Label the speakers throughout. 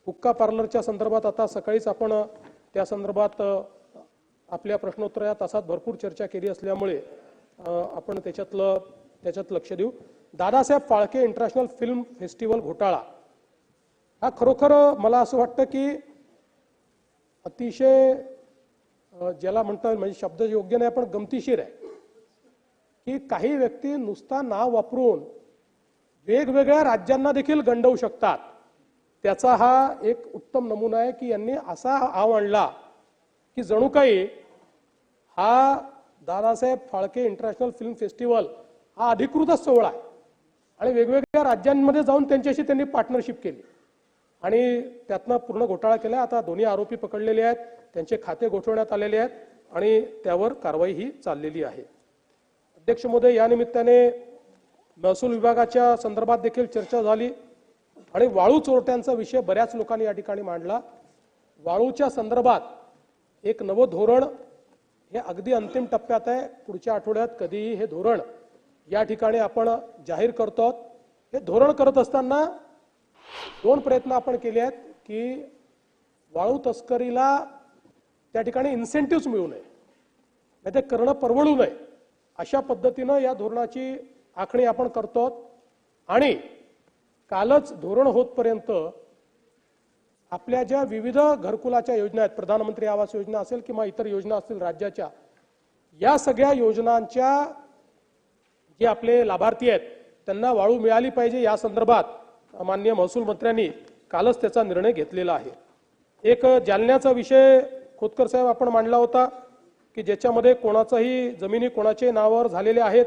Speaker 1: हुक्का पार्लरच्या संदर्भात आता सकाळीच आपण त्या संदर्भात आपल्या प्रश्नोत्तर तासात भरपूर चर्चा केली असल्यामुळे आपण त्याच्यात लक्ष देऊ। Dadasaheb Phalke international film festival घोटाळा हा खरोखर मला असं वाटतं की अतिशय ज्याला म्हणता येईल म्हणजे शब्द योग्य नाही पण गमतीशीर आहे की काही व्यक्ती नुसता नाव वापरून वेगवेगळ्या राज्यांना देखील गंडवू शकतात। त्याचा हा एक उत्तम नमुना आहे की यांनी असा आव आणला की जणू काही हा Dadasaheb Phalke international film festival हा अधिकृतच सोहळा आहे आणि वेगवेगळ्या राज्यांमध्ये जाऊन त्यांच्याशी त्यांनी पार्टनरशिप केली आणि त्यातनं पूर्ण घोटाळा केला। आता दोन्ही आरोपी पकडलेले आहेत, त्यांचे खाते गोठवण्यात आलेले आहेत आणि त्यावर कारवाई ही चाललेली आहे। अध्यक्ष महोदय, या निमित्ताने महसूल विभागाच्या संदर्भात देखील चर्चा झाली आणि वाळू चोरट्यांचा विषय बऱ्याच लोकांनी या ठिकाणी मांडला। वाळूच्या संदर्भात एक नवं धोरण हे अगदी अंतिम टप्प्यात आहे। पुढच्या आठवड्यात कधीही हे धोरण या ठिकाणी आपण जाहीर करतो। हे धोरण करत असताना दोन प्रयत्न आपण केले आहेत की वाळू तस्करीला त्या ठिकाणी इन्सेंटिव्ह मिळू नये, नाही ते करणं परवडू नये, अशा पद्धतीनं या धोरणाची आखणी आपण करतो। आणि कालच धोरण होतपर्यंत आपल्या ज्या विविध घरकुलाच्या योजना आहेत, प्रधानमंत्री आवास योजना असेल किंवा इतर योजना असतील राज्याच्या, या सगळ्या योजनांच्या जे आपले लाभार्थी आहेत त्यांना वाळू मिळाली पाहिजे या संदर्भात माननीय महसूल मंत्र्यांनी कालच त्याचा निर्णय घेतलेला आहे। एक जालन्याचा विषय खोतकर साहेब आपण मांडला होता की ज्याच्यामध्ये कोणाचाही जमिनी कोणाचे नावावर झालेले आहेत।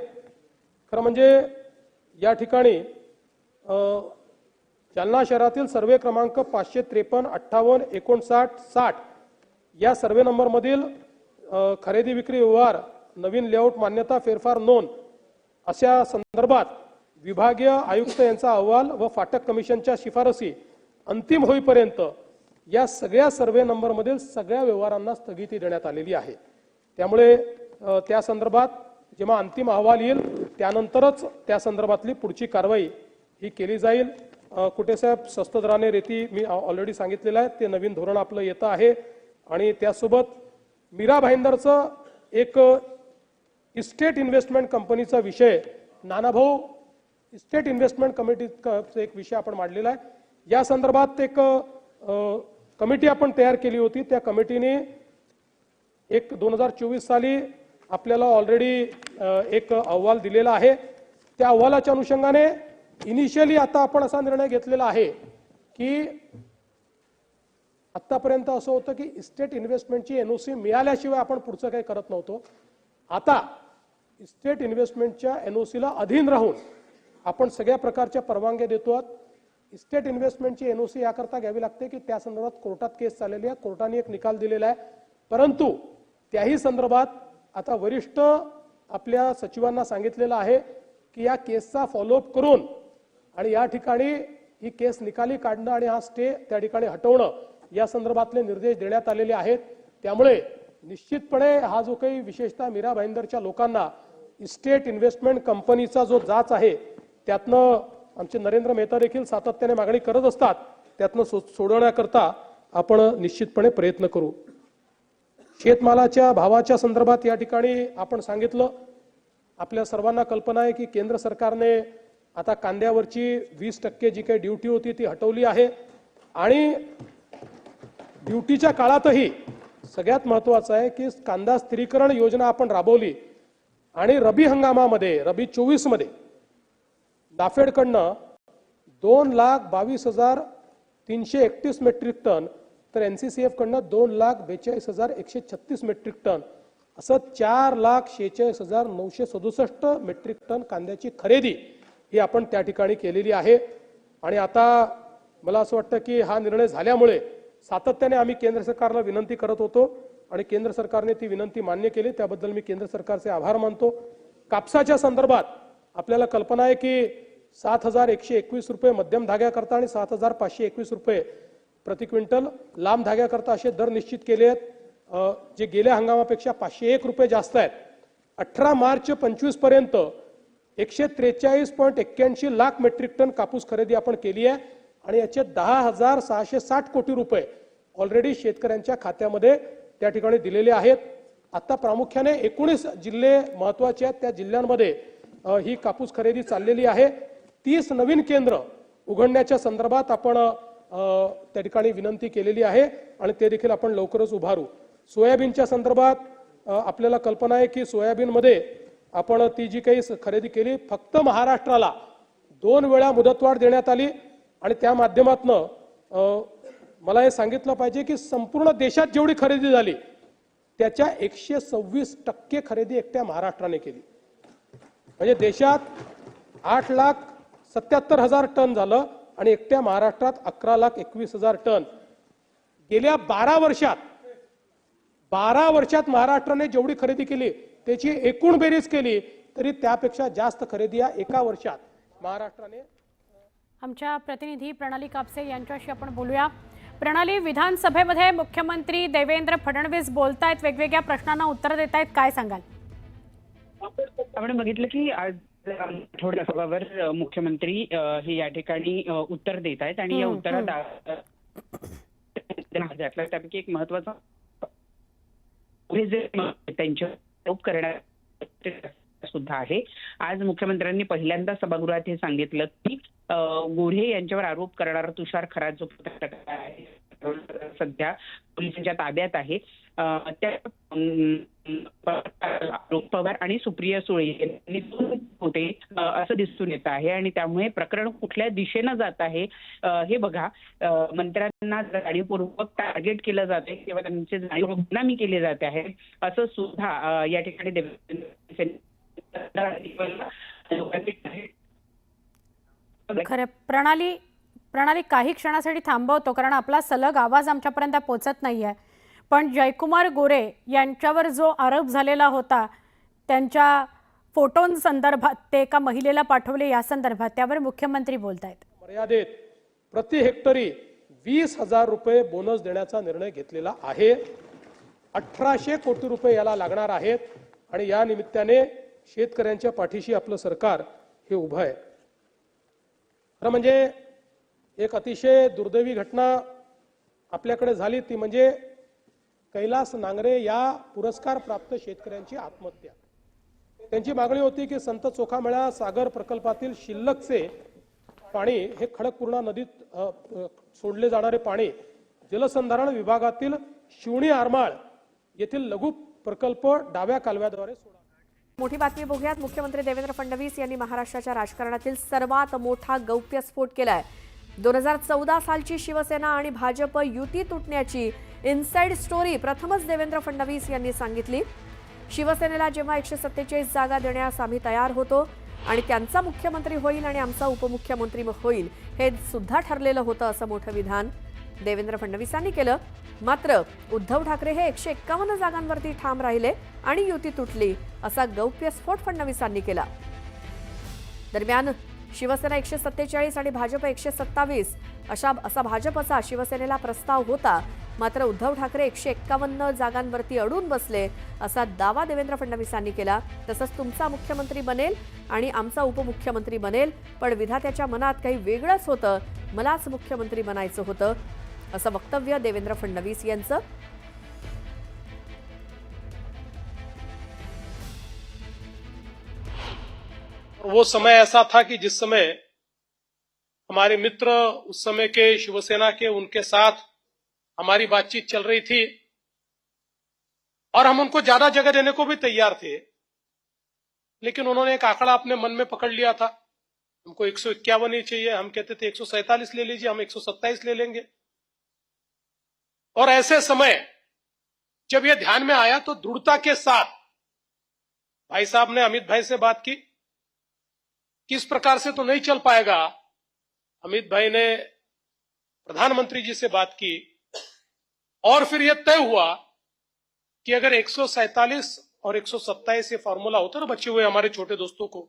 Speaker 1: खरं म्हणजे या ठिकाणी जालना शहरातील सर्वे क्रमांक 553 58 59 60 या सर्वे नंबर मधील खरेदी विक्री व्यवहार, नवीन लेआउट मान्यता, फेरफार नोंद अशा संदर्भात विभागीय आयुक्त यांचा अहवाल व फाटक कमिशनच्या शिफारसी अंतिम होईपर्यंत या सगळ्या सर्वे नंबर मधील सगळ्या व्यवहारांना स्थगिती देण्यात आलेली आहे। त्यामुळे त्या संदर्भात जेव्हा अंतिम अहवाल येईल त्यानंतरच त्या संदर्भातली पुढची कारवाई ही केली जाईल। कुटे साहेब, स्वस्त दराने रेती मी ऑलरेडी सांगितलेलं आहे, ते नवीन धोरण आपलं येतं आहे आणि त्यासोबत मीरा भाईंदरचं एक इस्टेट इन्व्हेस्टमेंट कंपनीचा विषय, नानाभाऊ इस्टेट इन्व्हेस्टमेंट कमिटीचा एक विषय आपण मांडलेला आहे। या संदर्भात एक कमिटी आपण तयार केली होती। त्या कमिटीने 2024 साली आपल्याला ऑलरेडी एक अहवाल दिलेला आहे। त्या अहवालाच्या अनुषंगाने इनिशियली आता आपण असा निर्णय घेतलेला आहे की आतापर्यंत असं होतं की इस्टेट इन्व्हेस्टमेंटची एनओसी मिळाल्याशिवाय आपण पुढचं काही करत नव्हतो। आता इस्टेट इन्व्हेस्टमेंटच्या एनओसीला अधीन राहून आपण सगळ्या प्रकारच्या परवानग्या देतो। इस्टेट इन्व्हेस्टमेंटची एनओसी याकरता घ्यावी लागते की त्या संदर्भात कोर्टात केस चाललेली आहे, कोर्टाने एक निकाल दिलेला आहे, परंतु त्याही संदर्भात आता वरिष्ठ आपल्या सचिवांना सांगितलेलं आहे की या केसचा फॉलोअप करून आणि या ठिकाणी ही केस निकाली काढणं आणि हा स्टे त्या ठिकाणी हटवणं या संदर्भातले निर्देश देण्यात आलेले आहेत। त्यामुळे निश्चितपणे हा जो काही विशेषतः मीरा भाईंदरच्या लोकांना इस्टेट इन्व्हेस्टमेंट कंपनीचा जो जाच आहे त्यातनं आमचे नरेंद्र मेहता देखील सातत्याने मागणी करत असतात, त्यातनं सोडवण्याकरता आपण निश्चितपणे प्रयत्न करू। शेतमालाच्या भावाच्या संदर्भात या ठिकाणी आपण सांगितलं, आपल्या सर्वांना कल्पना आहे की केंद्र सरकारने आता कांद्यावरची 20% जी काही ड्यूटी होती ती हटवली आहे आणि ड्यूटीच्या काळातही सगळ्यात महत्त्वाचं आहे की कांदा स्थिरीकरण योजना आपण राबवली आणि रबी हंगामामध्ये रबी 24 मध्ये नाफेडकडनं 2,22,331 मेट्रिक टन तर एनसीसीएफ कडनं 2,42,136 मेट्रिक टन असं 4,46,967 मेट्रिक टन कांद्याची खरेदी ही आपण त्या ठिकाणी केलेली आहे। आणि आता मला असं वाटतं की हा निर्णय झाल्यामुळे सातत्याने आम्ही केंद्र सरकारला विनंती करत होतो आणि केंद्र सरकारने ती विनंती मान्य केली, त्याबद्दल मी केंद्र सरकारचे आभार मानतो। कापसाच्या संदर्भात आपल्याला कल्पना आहे की 7,121 रुपये मध्यम धाग्याकरता आणि 7,521 रुपये प्रति क्विंटल लांब धाग्याकरता असे दर निश्चित केले आहेत, जे गेल्या हंगामापेक्षा 501 रुपये जास्त आहेत। 18 मार्च 25 पर्यंत 143.81 लाख मेट्रिक टन कापूस खरेदी आपण केली आहे आणि याचे 10,660 कोटी रुपये ऑलरेडी शेतकऱ्यांच्या खात्यामध्ये त्या ठिकाणी दिलेले आहेत. आता प्रामुख्याने 19 जिल्हे महत्त्वाचे आहेत, त्या जिल्ह्यांमध्ये ही कापूस खरेदी चाललेली आहे. 30 नवीन केंद्र उघडण्याच्या संदर्भात आपण त्या ठिकाणी विनंती केलेली आहे आणि ते देखील आपण लवकरच उभारू. सोयाबीनच्या संदर्भात आपल्याला कल्पना आहे की सोयाबीनमध्ये आपण ती जी काही खरेदी केली, फक्त महाराष्ट्राला 2 वेळा मुदतवाढ देण्यात आली आणि त्या माध्यमातून मला हे सांगितलं पाहिजे की संपूर्ण देशात जेवढी खरेदी झाली त्याच्या 126% खरेदी एकट्या महाराष्ट्राने केली. म्हणजे देशात 8,77,000 टन झालं आणि एकट्या महाराष्ट्रात 11,21,000 टन. गेल्या 12 वर्षात महाराष्ट्राने जेवढी खरेदी केली त्याची एकूण बेरीज केली तरी त्यापेक्षा जास्त खरेदी या एका वर्षात महाराष्ट्राने.
Speaker 2: आमच्या प्रतिनिधी प्रणाली कापसे यांच्याशी आपण बोलूया. प्रणाली, विधानसभेमध्ये मुख्यमंत्री देवेंद्र फडणवीस बोलतायत, वेगवेगळ्या प्रश्नांना उत्तर देत आहेत, काय सांगाल?
Speaker 3: आपण बघितलं की आज आठवड्याभरावर मुख्यमंत्री हे या ठिकाणी उत्तर देत आहेत आणि या उत्तरात त्यापैकी एक महत्वाचा त्यांच्या आरोप करण्यात सुद्धा आहे. आज मुख्यमंत्र्यांनी पहिल्यांदा सभागृहात हे सांगितलं की गोऱ्हे यांच्यावर आरोप करणारा तुषार खरात जो पत्रकार आहे सध्या पोलिसांच्या ताब्यात आहे, त्या पवार आणि सुप्रिया सुळे यांनी होते असं दिसून येत आहे आणि त्यामुळे प्रकरण कुठल्या दिशेनं जात आहे हे बघा. मंत्र्यांना जाणीवपूर्वक टार्गेट केलं जाते किंवा त्यांचे जाणीवपूर्वक बदनामी केली जाते आहे असं सुद्धा या ठिकाणी
Speaker 2: खरं. प्रणाली काही क्षणासाठी थांबवतो कारण आपला सलग आवाज आमच्यापर्यंत पोहोचत नाहीये. पण जयकुमार गोरे यांच्यावर जो आरोप झालेला होता त्यांच्या फोटोंसंदर्भात, ते एका महिलेला पाठवले या संदर्भात, त्यावर मुख्यमंत्री बोलतायत.
Speaker 1: मर्यादेत प्रति हेक्टरी 20,000 रुपये बोनस देण्याचा निर्णय घेतलेला आहे. 1,800 कोटी रुपये याला लागणार आहेत आणि या निमित्ताने शेतकऱ्यांच्या पाठीशी आपलं सरकार हे उभं आहे. खरं म्हणजे एक अतिशय दुर्दैवी घटना आपल्याकडे झाली, ती म्हणजे कैलास नांगरे या पुरस्कार प्राप्त शेतकऱ्यांची आत्महत्या. त्यांची मागणी होती की संत चोखामेळा सागर प्रकल्पातील शिल्लकचे पाणी हे खडकपूर्णा नदीत सोडले जाणारे पाणी जलसंधारण विभागातील शिवणी आरमाळ येथील लघु प्रकल्प डाव्या कालव्याद्वारे सोडा.
Speaker 4: मोठी बातमी बघूयात. मुख्यमंत्री देवेंद्र फडणवीस यांनी महाराष्ट्राच्या राजकारणातील सर्वात मोठा गौप्यस्फोट केलाय. 2014 सालची शिवसेना आणि भाजप युती तुटण्याची इनसाइड स्टोरी प्रथमच देवेंद्र फडणवीस यांनी सांगितली. शिवसेनेला जेव्हा 147 जागा देण्यास आम्ही तयार होतो आणि त्यांचा मुख्यमंत्री होईल आणि आमचा उपमुख्यमंत्री होईल हे सुद्धा ठरलेलं होतं असं मोठं विधान देवेंद्र फडणवीसांनी केलं. मात्र उद्धव ठाकरे हे 151 जागांवरती ठाम राहिले आणि युती तुटली असा गौप्यस्फोट फडणवीसांनी केला. दरम्यान शिवसेना 147 आणि भाजप 127 असा भाजपचा शिवसेनेला प्रस्ताव होता. मात्र उद्धव ठाकरे 151 जागांवरती अडून बसले असा दावा देवेंद्र फडणवीसांनी केला. तसंच तुमचा मुख्यमंत्री बनेल आणि आमचा उपमुख्यमंत्री बनेल, पण विधात्याच्या मनात काही वेगळंच होतं, मलाच मुख्यमंत्री बनायचं होतं असं वक्तव्य देवेंद्र फडणवीस यांचं.
Speaker 1: वो समय ऐसा था कि जिस समय हमारे मित्र उस समय के शिवसेना के, उनके साथ हमारी बातचीत चल रही थी और हम उनको ज्यादा जगह देने को भी तैयार थे, लेकिन उन्होंने एक आंकड़ा अपने मन में पकड़ लिया था. हमको 151 ही चाहिए. हम कहते थे 147 ले लीजिए, हम 127 ले लेंगे. और ऐसे समय जब यह ध्यान में आया तो दृढ़ता के साथ भाई साहब ने अमित भाई से बात की. किस प्रकार से तो नहीं चल पाएगा. अमित भाई ने प्रधानमंत्री जी से बात की और फिर यह तय हुआ कि अगर 147 और 127 ये फॉर्मूला होता ना बचे हुए हमारे छोटे दोस्तों को,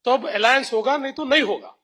Speaker 1: तो अब अलायंस होगा, नहीं तो नहीं होगा.